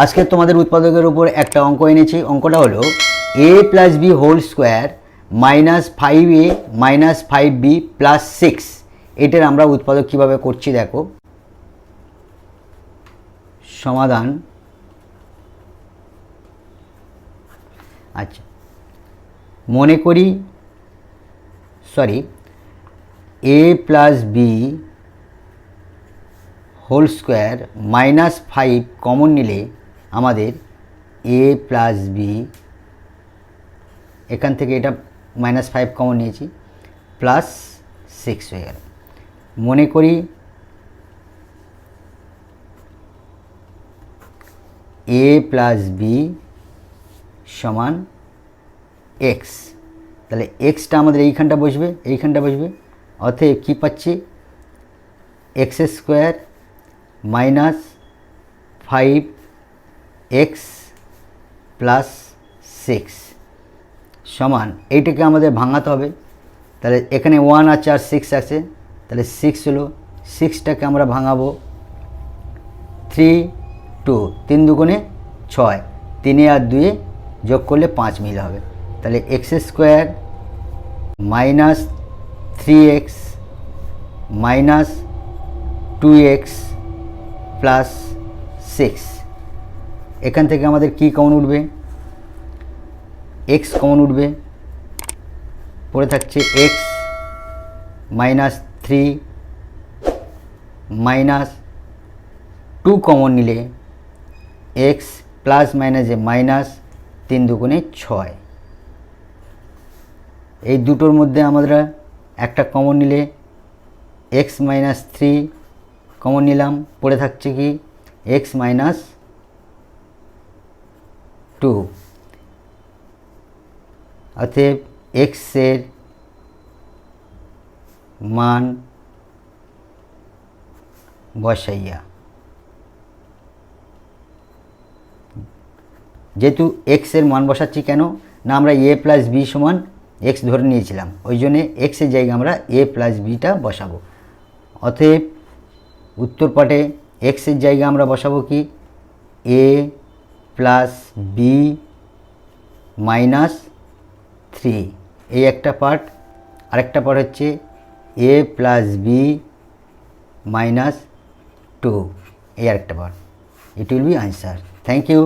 আজকে তোমাদের উৎপাদকের উপর একটা অঙ্ক এনেছি। অঙ্কটা হলো a plus b whole square minus 5a minus 5b plus 6। এটার আমরা উৎপাদক কিভাবে করছি দেখো। সমাধান। আচ্ছা, মনে করি a plus b whole square minus 5 common নিলে আমাদের a প্লাস বি, এখান থেকে এটা মাইনাস 5 কমন নিয়েছি, প্লাস 6 হয়ে গেল। মনে করি a প্লাস বি সমান এক্স, তাহলে এক্সটা আমাদের এইখানটা বসবে, অতএব কী পাচ্ছি, x square minus 5x plus 6 সমান, এইটাকে আমাদের ভাঙাতে হবে। তাহলে এখানে 1 আছে আর 6 আছে, তাহলে 6 হলো, 6টাকে আমরা ভাঙাবো 3 2, 3 দুগুণে 6, 3 আর 2 যোগ করলে 5 মিলে হবে। তাহলে x square minus 3x minus 2x plus 6, এখান থেকে আমাদের কি কমন উঠবে, x কমন উঠবে, পড়ে থাকছে x মাইনাস 3 মাইনাস 2 কমন নিলে x প্লাস মাইনাসে মাইনাস, 3 দুগুণে 6, এই দুটোর মধ্যে আমরা একটা কমন নিলে x মাইনাস 3 কমন নিলাম, পড়ে থাকছে কি x মাইনাস 2, অতএব x এর মান বসাইয়া, যেহেতু x এর মান বসাচ্ছি কেন না, আমরা a প্লাস বি সমান x ধরে নিয়েছিলাম, ওই জন্যে x এর জায়গায় আমরা a প্লাস বিটা বসাবো। অতএব উত্তর পাটে x এর জায়গায় আমরা বসাবো কি a প্লাস বি মাইনাস 3, এই একটা পার্ট। আরেকটা পার্ট হচ্ছে a প্লাস বি মাইনাস 2, এই আরেকটা part. It will be answer. Thank you.